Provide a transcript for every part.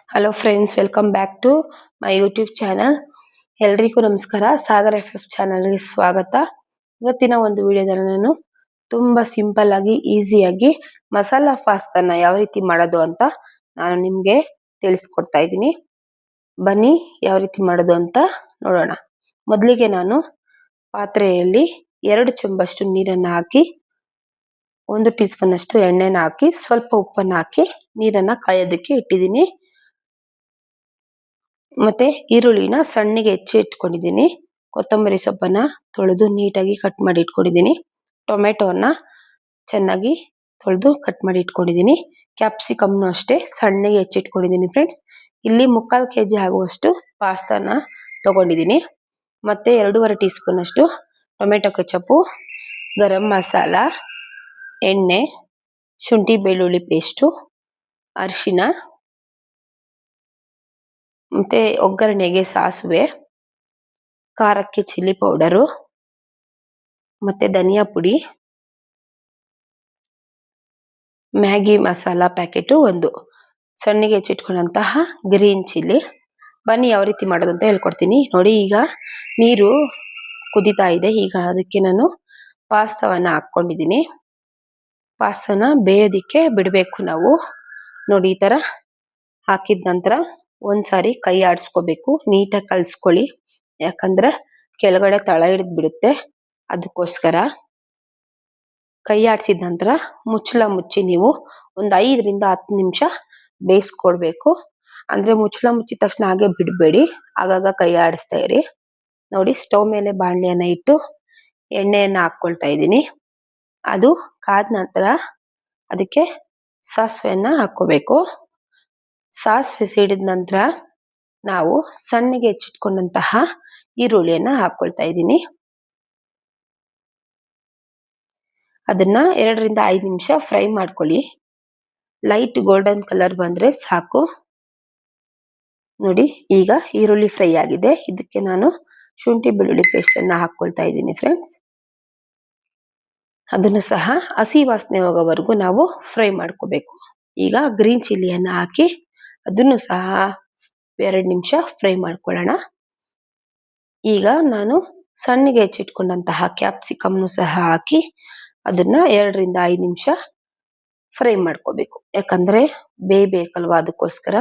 Hello friends, welcome back to my YouTube channel. ಎಲ್ರಿಗೂ ನಮಸ್ಕಾರ. Sagar FF ಚಾನಲ್ಗೆ ಸ್ವಾಗತ. ಇವತ್ತಿನ ಒಂದು ವಿಡಿಯೋದಲ್ಲಿ ನಾನು ತುಂಬಾ ಸಿಂಪಲ್ ಆಗಿ ಈಸಿಯಾಗಿ ಮಸಾಲಾ ಪಾಸ್ತಾನ ಯಾವ ರೀತಿ ಮಾಡೋದು ಅಂತ ನಾನು ನಿಮ್ಗೆ ತಿಳಿಸ್ಕೊಡ್ತಾ ಇದ್ದೀನಿ. ಬನ್ನಿ ಯಾವ ರೀತಿ ಮಾಡೋದು ಅಂತ ನೋಡೋಣ. ಮೊದಲಿಗೆ ನಾನು ಪಾತ್ರೆಯಲ್ಲಿ 2 ಚಮಚಷ್ಟು ನೀರನ್ನು ಹಾಕಿ 1 ಟೀ ಸ್ಪೂನ್ ಅಷ್ಟು ಎಣ್ಣೆನ ಹಾಕಿ ಸ್ವಲ್ಪ ಉಪ್ಪನ್ನು ಹಾಕಿ ನೀರನ್ನ ಕಾಯೋದಕ್ಕೆ ಇಟ್ಟಿದ್ದೀನಿ. ಮತ್ತೆ ಈರುಳ್ಳಿನ ಸಣ್ಣಗೆ ಹೆಚ್ಚಿ ಇಟ್ಕೊಂಡಿದ್ದೀನಿ. ಕೊತ್ತಂಬರಿ ಸೊಪ್ಪನ್ನ ತೊಳೆದು ನೀಟಾಗಿ ಕಟ್ ಮಾಡಿ ಇಟ್ಕೊಂಡಿದ್ದೀನಿ. ಟೊಮೆಟೊನ ಚೆನ್ನಾಗಿ ತೊಳೆದು ಕಟ್ ಮಾಡಿ ಇಟ್ಕೊಂಡಿದ್ದೀನಿ. ಕ್ಯಾಪ್ಸಿಕಮ್ನು ಅಷ್ಟೇ ಸಣ್ಣಗೆ ಹೆಚ್ಚಿಟ್ಕೊಂಡಿದ್ದೀನಿ ಫ್ರೆಂಡ್ಸ್. ಇಲ್ಲಿ 3/4 kg ಆಗುವಷ್ಟು ಪಾಸ್ತಾನ ತಗೊಂಡಿದ್ದೀನಿ. ಮತ್ತೆ 2.5 ಟೀ ಸ್ಪೂನ್ ಅಷ್ಟು ಟೊಮೆಟೊ ಕೆಚಪ್ಪು, ಗರಂ ಮಸಾಲ, ಎಣ್ಣೆ, ಶುಂಠಿ ಬೆಳ್ಳುಳ್ಳಿ ಪೇಸ್ಟು, ಅರಿಶಿನ, ಮತ್ತೆ ಒಗ್ಗರಣೆಗೆ ಸಾಸಿವೆ, ಖಾರಕ್ಕೆ ಚಿಲ್ಲಿ ಪೌಡರು, ಮತ್ತೆ ಧನಿಯಾ ಪುಡಿ, ಮ್ಯಾಗಿ ಮಸಾಲಾ ಪ್ಯಾಕೆಟು 1, ಸಣ್ಣಗೆ ಹೆಚ್ಚಿಟ್ಕೊಂಡಂತಹ ಗ್ರೀನ್ ಚಿಲ್ಲಿ. ಬನ್ನಿ ಯಾವ ರೀತಿ ಮಾಡೋದು ಅಂತ ಹೇಳ್ಕೊಡ್ತೀನಿ. ನೋಡಿ, ಈಗ ನೀರು ಕುದೀತಾ ಇದೆ. ಈಗ ಅದಕ್ಕೆ ನಾನು ಪಾಸ್ತಾವನ್ನ ಹಾಕ್ಕೊಂಡಿದ್ದೀನಿ. ಪಾಸ್ತಾನ ಬೇಯೋದಿಕ್ಕೆ ಬಿಡಬೇಕು ನಾವು. ನೋಡಿ, ಈ ತರ ಹಾಕಿದ ನಂತರ ಒಂದ್ಸಾರಿ ಕೈ ಆಡಿಸ್ಕೋಬೇಕು. ನೀಟಾಗಿ ಕಲ್ಸ್ಕೊಳ್ಳಿ, ಯಾಕಂದ್ರೆ ಕೆಳಗಡೆ ತಳ ಹಿಡಿದ್ ಬಿಡುತ್ತೆ. ಅದಕ್ಕೋಸ್ಕರ ಕೈ ಆಡಿಸಿದ ನಂತರ ಮುಚ್ಚಳ ಮುಚ್ಚಿ ನೀವು ಒಂದು 5 ರಿಂದ 10 ನಿಮಿಷ ಬೇಯಿಸ್ಕೊಡ್ಬೇಕು. ಅಂದ್ರೆ ಮುಚ್ಚಳ ಮುಚ್ಚಿದ ತಕ್ಷಣ ಹಾಗೆ ಬಿಡಬೇಡಿ, ಆಗಾಗ ಕೈ ಆಡಿಸ್ತಾ ಇರಿ. ನೋಡಿ, ಸ್ಟವ್ ಮೇಲೆ ಬಾಣಲೆಯನ್ನ ಇಟ್ಟು ಎಣ್ಣೆಯನ್ನ ಹಾಕ್ಕೊಳ್ತಾ ಇದ್ದೀನಿ. ಅದು ಕಾದ ನಂತರ ಅದಕ್ಕೆ ಸಾಸಿವೆಯನ್ನ ಹಾಕೋಬೇಕು. ಸಾಸಿವೆ ಸಿಡಿದ ನಂತರ ನಾವು ಸಣ್ಣಗೆ ಹೆಚ್ಚಿಟ್ಕೊಂಡಂತಹ ಈರುಳ್ಳಿಯನ್ನ ಹಾಕೊಳ್ತಾ ಇದ್ದೀನಿ. ಅದನ್ನ 2 ರಿಂದ 5 ನಿಮಿಷ ಫ್ರೈ ಮಾಡ್ಕೊಳ್ಳಿ. ಲೈಟ್ ಗೋಲ್ಡನ್ ಕಲರ್ ಬಂದ್ರೆ ಸಾಕು. ನೋಡಿ, ಈಗ ಈರುಳ್ಳಿ ಫ್ರೈ ಆಗಿದೆ. ಇದಕ್ಕೆ ನಾನು ಶುಂಠಿ ಬೆಳ್ಳುಳ್ಳಿ ಪೇಸ್ಟ್ ಅನ್ನ ಹಾಕೊಳ್ತಾ ಇದ್ದೀನಿ ಫ್ರೆಂಡ್ಸ್. ಅದನ್ನು ಸಹ ಹಸಿ ವಾಸನೆ ಹೋಗೋವರೆಗೂ ನಾವು ಫ್ರೈ ಮಾಡ್ಕೋಬೇಕು. ಈಗ ಗ್ರೀನ್ ಚಿಲ್ಲಿಯನ್ನ ಹಾಕಿ ಅದನ್ನು ಸಹ 2 ನಿಮಿಷ ಫ್ರೈ ಮಾಡ್ಕೊಳ್ಳೋಣ. ಈಗ ನಾನು ಸಣ್ಣಗೆ ಹೆಚ್ಚಿಟ್ಕೊಂಡಂತಹ ಕ್ಯಾಪ್ಸಿಕಮ್ನು ಸಹ ಹಾಕಿ ಅದನ್ನ 2 ರಿಂದ 5 ನಿಮಿಷ ಫ್ರೈ ಮಾಡ್ಕೋಬೇಕು. ಯಾಕಂದ್ರೆ ಬೇಯಬೇಕಲ್ವಾ, ಅದಕ್ಕೋಸ್ಕರ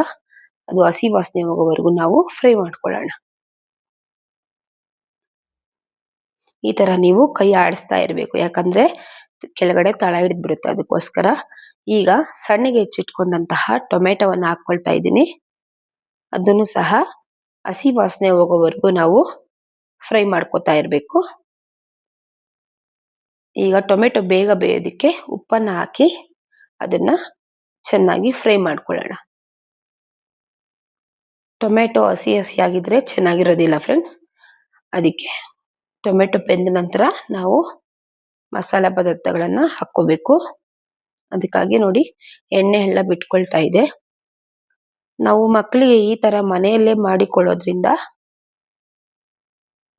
ಅದು ಹಸಿ ವಾಸನೆ ಹೋಗೋವರೆಗೂ ನಾವು ಫ್ರೈ ಮಾಡ್ಕೊಳ್ಳೋಣ. ಈ ತರ ನೀವು ಕೈ ಆಡಿಸ್ತಾ ಇರಬೇಕು, ಯಾಕಂದ್ರೆ ಕೆಳಗಡೆ ತಳ ಹಿಡಿದ್ ಬಿಡುತ್ತೆ. ಅದಕ್ಕೋಸ್ಕರ ಈಗ ಸಣ್ಣಗೆ ಹೆಚ್ಚಿಟ್ಕೊಂಡಂತಹ ಟೊಮೆಟೊವನ್ನ ಹಾಕೊಳ್ತಾ ಇದ್ದೀನಿ. ಅದನ್ನು ಸಹ ಹಸಿ ವಾಸನೆ ಹೋಗೋವರೆಗೂ ನಾವು ಫ್ರೈ ಮಾಡ್ಕೊತಾ ಇರಬೇಕು. ಈಗ ಟೊಮೆಟೊ ಬೇಗ ಬೇಯೋದಕ್ಕೆ ಉಪ್ಪನ್ನ ಹಾಕಿ ಅದನ್ನ ಚೆನ್ನಾಗಿ ಫ್ರೈ ಮಾಡ್ಕೊಳ್ಳೋಣ. ಟೊಮೆಟೊ ಹಸಿ ಆಗಿದ್ರೆ ಚೆನ್ನಾಗಿರೋದಿಲ್ಲ ಫ್ರೆಂಡ್ಸ್. ಅದಕ್ಕೆ ಟೊಮೆಟೊ ಬೆಂದ ನಂತರ ನಾವು ಮಸಾಲಾ ಪದಾರ್ಥಗಳನ್ನ ಹಾಕೋಬೇಕು. ಅದಕ್ಕಾಗಿ ನೋಡಿ, ಎಣ್ಣೆ ಎಲ್ಲ ಬಿಟ್ಕೊಳ್ತಾ ಇದೆ. ನಾವು ಮಕ್ಕಳಿಗೆ ಈ ತರ ಮನೆಯಲ್ಲೇ ಮಾಡಿಕೊಳ್ಳೋದ್ರಿಂದ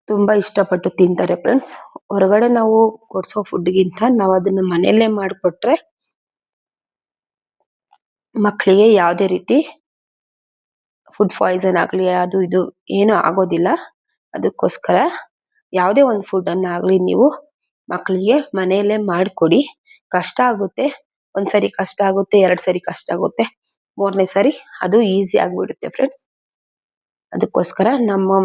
ತುಂಬಾ ಇಷ್ಟಪಟ್ಟು ತಿಂತಾರೆ ಫ್ರೆಂಡ್ಸ್. ಹೊರಗಡೆ ನಾವು ಕೊಡ್ಸೋ ಫುಡ್ಗಿಂತ ನಾವು ಅದನ್ನ ಮನೆಯಲ್ಲೇ ಮಾಡಿಕೊಟ್ರೆ ಮಕ್ಕಳಿಗೆ ಯಾವುದೇ ರೀತಿ ಫುಡ್ ಪಾಯ್ಸನ್ ಆಗ್ಲಿ ಅದು ಇದು ಏನು ಆಗೋದಿಲ್ಲ. ಅದಕ್ಕೋಸ್ಕರ ಯಾವುದೇ ಒಂದು ಫುಡ್ ಅನ್ನ ಆಗ್ಲಿ ನೀವು ಮಕ್ಕಳಿಗೆ ಮನೆಯಲ್ಲೇ ಮಾಡಿಕೊಡಿ. ಕಷ್ಟ ಆಗುತ್ತೆ, ಒಂದ್ಸರಿ ಕಷ್ಟ ಆಗುತ್ತೆ, 2 ಸರಿ ಕಷ್ಟ ಆಗುತ್ತೆ, 3ನೇ ಸರಿ ಅದು ಈಸಿ ಆಗ್ಬಿಡುತ್ತೆ ಫ್ರೆಂಡ್ಸ್. ಅದಕ್ಕೋಸ್ಕರ ನಮ್ಮ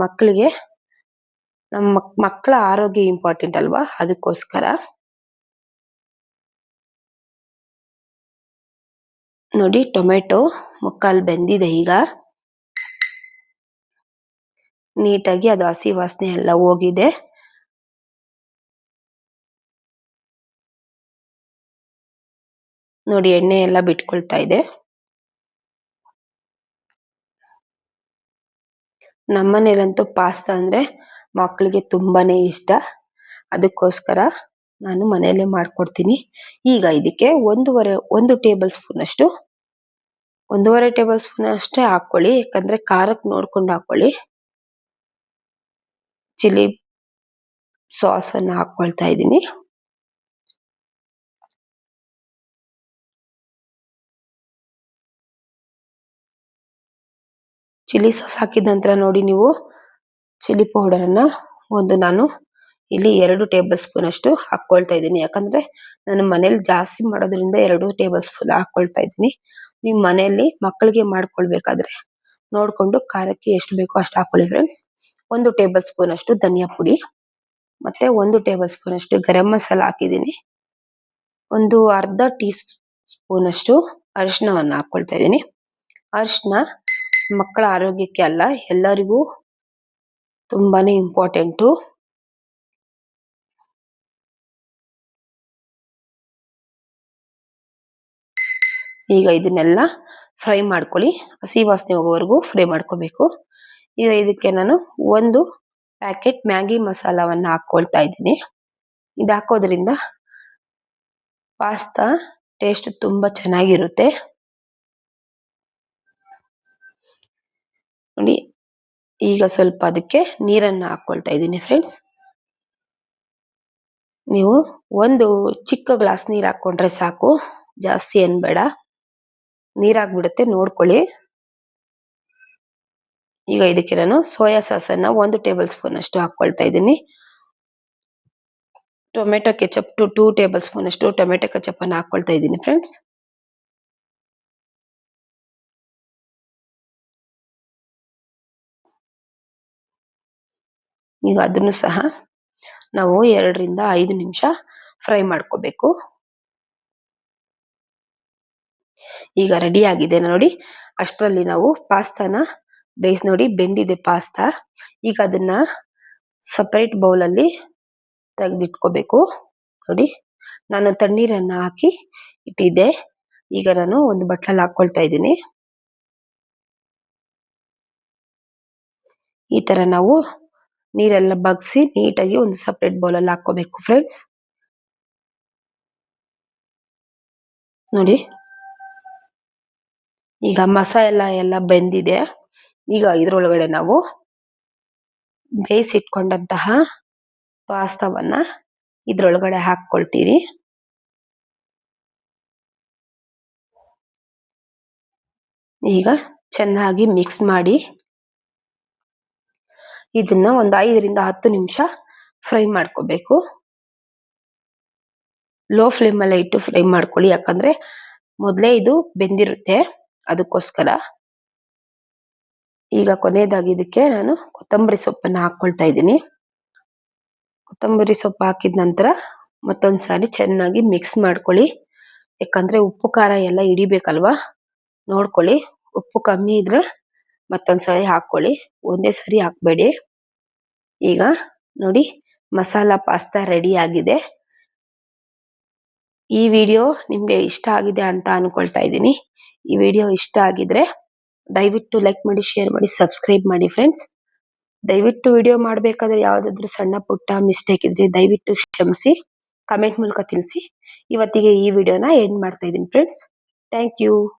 ಮಕ್ಕಳ ಆರೋಗ್ಯ ಇಂಪಾರ್ಟೆಂಟ್ ಅಲ್ವಾ, ಅದಕ್ಕೋಸ್ಕರ. ನೋಡಿ, ಟೊಮೆಟೊ ಮುಕ್ಕಾಲು ಬೆಂದಿದೆ. ಈಗ ನೀಟಾಗಿ ಅದು ಹಸಿ ವಾಸನೆ ಎಲ್ಲ ಹೋಗಿದೆ. ನೋಡಿ, ಎಣ್ಣೆ ಎಲ್ಲ ಬಿಟ್ಕೊಳ್ತಾ ಇದೆ. ನಮ್ಮನೇಲಂತೂ ಪಾಸ್ತಾ ಅಂದ್ರೆ ಮಕ್ಕಳಿಗೆ ತುಂಬಾನೇ ಇಷ್ಟ. ಅದಕ್ಕೋಸ್ಕರ ನಾನು ಮನೆಯಲ್ಲೇ ಮಾಡ್ಕೊಡ್ತೀನಿ. ಈಗ ಇದಕ್ಕೆ 1 ಟೇಬಲ್ ಸ್ಪೂನ್ ಅಷ್ಟು 1.5 ಟೇಬಲ್ ಸ್ಪೂನ್ ಅಷ್ಟೇ ಹಾಕೊಳ್ಳಿ, ಯಾಕಂದ್ರೆ ಖಾರಕ್ಕೆ ನೋಡ್ಕೊಂಡು ಹಾಕೊಳ್ಳಿ. ಚಿಲ್ಲಿ ಸಾಸ್ ಅನ್ನ ಹಾಕೊಳ್ತಾ ಇದ್ದೀನಿ. ಚಿಲ್ಲಿ ಸಾಸ್ ಹಾಕಿದ ನಂತರ ನೋಡಿ ನೀವು ಚಿಲ್ಲಿ ಪೌಡರನ್ನು ನಾನು ಇಲ್ಲಿ 2 ಟೇಬಲ್ ಸ್ಪೂನ್ ಅಷ್ಟು ಹಾಕ್ಕೊಳ್ತಾ ಇದ್ದೀನಿ. ಯಾಕಂದ್ರೆ ನಾನು ಮನೇಲಿ ಜಾಸ್ತಿ ಮಾಡೋದ್ರಿಂದ 2 ಟೇಬಲ್ ಸ್ಪೂನ್ ಹಾಕ್ಕೊಳ್ತಾ ಇದ್ದೀನಿ. ನೀವು ಮನೆಯಲ್ಲಿ ಮಕ್ಕಳಿಗೆ ಮಾಡ್ಕೊಳ್ಬೇಕಾದ್ರೆ ನೋಡ್ಕೊಂಡು ಖಾರಕ್ಕೆ ಎಷ್ಟು ಬೇಕೋ ಅಷ್ಟು ಹಾಕೊಳ್ಳಿ ಫ್ರೆಂಡ್ಸ್. 1 ಟೇಬಲ್ ಸ್ಪೂನ್ ಅಷ್ಟು ಧನಿಯಾ ಪುಡಿ, ಮತ್ತೆ 1 ಟೇಬಲ್ ಸ್ಪೂನ್ ಅಷ್ಟು ಗರಂ ಮಸಾಲ ಹಾಕಿದ್ದೀನಿ. ಒಂದು ಅರ್ಧ ಟೀ ಸ್ಪೂನ್ ಅಷ್ಟು ಅರಿಶಿಣವನ್ನು ಹಾಕೊಳ್ತಾ ಇದ್ದೀನಿ. ಅರಿಶಿನ ಮಕ್ಕಳ ಆರೋಗ್ಯಕ್ಕೆ ಅಲ್ಲ, ಎಲ್ಲರಿಗೂ ತುಂಬಾನೇ ಇಂಪಾರ್ಟೆಂಟು. ಈಗ ಇದನ್ನೆಲ್ಲ ಫ್ರೈ ಮಾಡ್ಕೊಳ್ಳಿ. ಹಸಿ ವಾಸನೆ ಹೋಗೋವರೆಗೂ ಫ್ರೈ ಮಾಡ್ಕೋಬೇಕು. ಈಗ ಇದಕ್ಕೆ ನಾನು 1 ಪ್ಯಾಕೆಟ್ ಮ್ಯಾಗಿ ಮಸಾಲವನ್ನ ಹಾಕೊಳ್ತಾ ಇದ್ದೀನಿ. ಇದು ಹಾಕೋದ್ರಿಂದ ಪಾಸ್ತಾ ಟೇಸ್ಟ್ ತುಂಬಾ ಚೆನ್ನಾಗಿರುತ್ತೆ. ನೋಡಿ, ಈಗ ಸ್ವಲ್ಪ ಅದಕ್ಕೆ ನೀರನ್ನ ಹಾಕೊಳ್ತಾ ಇದ್ದೀನಿ ಫ್ರೆಂಡ್ಸ್. ನೀವು 1 ಚಿಕ್ಕ ಗ್ಲಾಸ್ ನೀರು ಹಾಕೊಂಡ್ರೆ ಸಾಕು, ಜಾಸ್ತಿ ಏನ್ ಬೇಡ. ನೀರಾಗ್ಬಿಡುತ್ತೆ, ನೋಡ್ಕೊಳ್ಳಿ. ಈಗ ಇದಕ್ಕೆ ನಾನು ಸೋಯಾ ಸಾಸ್ ಅನ್ನ 1 ಟೇಬಲ್ ಸ್ಪೂನ್ ಅಷ್ಟು ಹಾಕೊಳ್ತಾ ಇದ್ದೀನಿ. ಟೊಮೆಟೊ ಕೆಚಪ್ 2 ಟೇಬಲ್ ಸ್ಪೂನ್ ಅಷ್ಟು ಟೊಮೆಟೊ ಕೆಚಪ್ ಅನ್ನ ಹಾಕೊಳ್ತಾ ಇದ್ದೀನಿ ಫ್ರೆಂಡ್ಸ್. ಈಗ ಅದನ್ನು ಸಹ ನಾವು 2 ರಿಂದ 5 ನಿಮಿಷ ಫ್ರೈ ಮಾಡ್ಕೋಬೇಕು. ಈಗ ರೆಡಿ ಆಗಿದೆ ನೋಡಿ. ಅಷ್ಟರಲ್ಲಿ ನಾವು ಪಾಸ್ತಾನ ನೋಡಿ, ಬೆಂದಿದೆ ಪಾಸ್ತಾ. ಈಗ ಅದನ್ನ ಸಪರೇಟ್ ಬೌಲಲ್ಲಿ ತೆಗೆದಿಟ್ಕೋಬೇಕು. ನೋಡಿ, ನಾನು ತಣ್ಣೀರನ್ನ ಹಾಕಿ ಇಟ್ಟಿದ್ದೆ. ಈಗ ನಾನು ಒಂದು ಬಟ್ಲಲ್ಲಿ ಹಾಕೊಳ್ತಾ ಇದ್ದೀನಿ. ಈ ತರ ನಾವು ನೀರೆಲ್ಲ ಬಗ್ಸಿ ನೀಟಾಗಿ ಒಂದು ಸಪರೇಟ್ ಬೌಲಲ್ಲಿ ಹಾಕೋಬೇಕು ಫ್ರೆಂಡ್ಸ್. ನೋಡಿ, ಈಗ ಮಸಾಲ ಎಲ್ಲ ಬೆಂದಿದೆ. ಈಗ ಇದ್ರೊಳಗಡೆ ನಾವು ಬೇಯಿಸಿಟ್ಕೊಂಡಂತಹ ಪಾಸ್ತಾವನ್ನ ಇದ್ರೊಳಗಡೆ ಹಾಕೊಳ್ತೀರಿ. ಈಗ ಚೆನ್ನಾಗಿ ಮಿಕ್ಸ್ ಮಾಡಿ ಇದನ್ನ ಒಂದು 5 ರಿಂದ 10 ನಿಮಿಷ ಫ್ರೈ ಮಾಡ್ಕೋಬೇಕು. ಲೋ ಫ್ಲೇಮ್ ಅಲ್ಲೇ ಇಟ್ಟು ಫ್ರೈ ಮಾಡ್ಕೊಳ್ಳಿ, ಯಾಕಂದ್ರೆ ಮೊದಲೇ ಇದು ಬೆಂದಿರುತ್ತೆ, ಅದಕ್ಕೋಸ್ಕರ. ಈಗ ಕೊನೆಯದಾಗಿ ಇದಕ್ಕೆ ನಾನು ಕೊತ್ತಂಬರಿ ಸೊಪ್ಪನ್ನ ಹಾಕೊಳ್ತಾ ಇದ್ದೀನಿ. ಕೊತ್ತಂಬರಿ ಸೊಪ್ಪು ಹಾಕಿದ ನಂತರ ಮತ್ತೊಂದ್ಸಾರಿ ಚೆನ್ನಾಗಿ ಮಿಕ್ಸ್ ಮಾಡ್ಕೊಳ್ಳಿ. ಯಾಕಂದ್ರೆ ಉಪ್ಪು ಖಾರ ಎಲ್ಲ ಹಿಡಿಬೇಕಲ್ವಾ, ನೋಡ್ಕೊಳ್ಳಿ. ಉಪ್ಪು ಕಮ್ಮಿ ಇದ್ರೆ ಮತ್ತೊಂದ್ಸಾರಿ ಹಾಕೊಳ್ಳಿ, ಒಂದೇ ಸರಿ ಹಾಕ್ಬೇಡಿ. ಈಗ ನೋಡಿ, ಮಸಾಲಾ ಪಾಸ್ತಾ ರೆಡಿ ಆಗಿದೆ. ಈ ವಿಡಿಯೋ ನಿಮ್ಗೆ ಇಷ್ಟ ಆಗಿದೆ ಅಂತ ಅನ್ಕೊಳ್ತಾ ಇದ್ದೀನಿ. ಈ ವಿಡಿಯೋ ಇಷ್ಟ ಆಗಿದ್ರೆ ದಯವಿಟ್ಟು ಲೈಕ್ ಮಾಡಿ, ಶೇರ್ ಮಾಡಿ, ಸಬ್ಸ್ಕ್ರೈಬ್ ಮಾಡಿ ಫ್ರೆಂಡ್ಸ್. ದಯವಿಟ್ಟು ವಿಡಿಯೋ ಮಾಡಬೇಕಾದ್ರೆ ಯಾವ್ದಾದ್ರು ಸಣ್ಣ ಪುಟ್ಟ ಮಿಸ್ಟೇಕ್ ಇದ್ರೆ ದಯವಿಟ್ಟು ಕ್ಷಮಿಸಿ, ಕಮೆಂಟ್ ಮೂಲಕ ತಿಳಿಸಿ. ಇವತ್ತಿಗೆ ಈ ವಿಡಿಯೋನ ಎಂಡ್ ಮಾಡ್ತಾ ಇದ್ದೀನಿ ಫ್ರೆಂಡ್ಸ್. Thank you.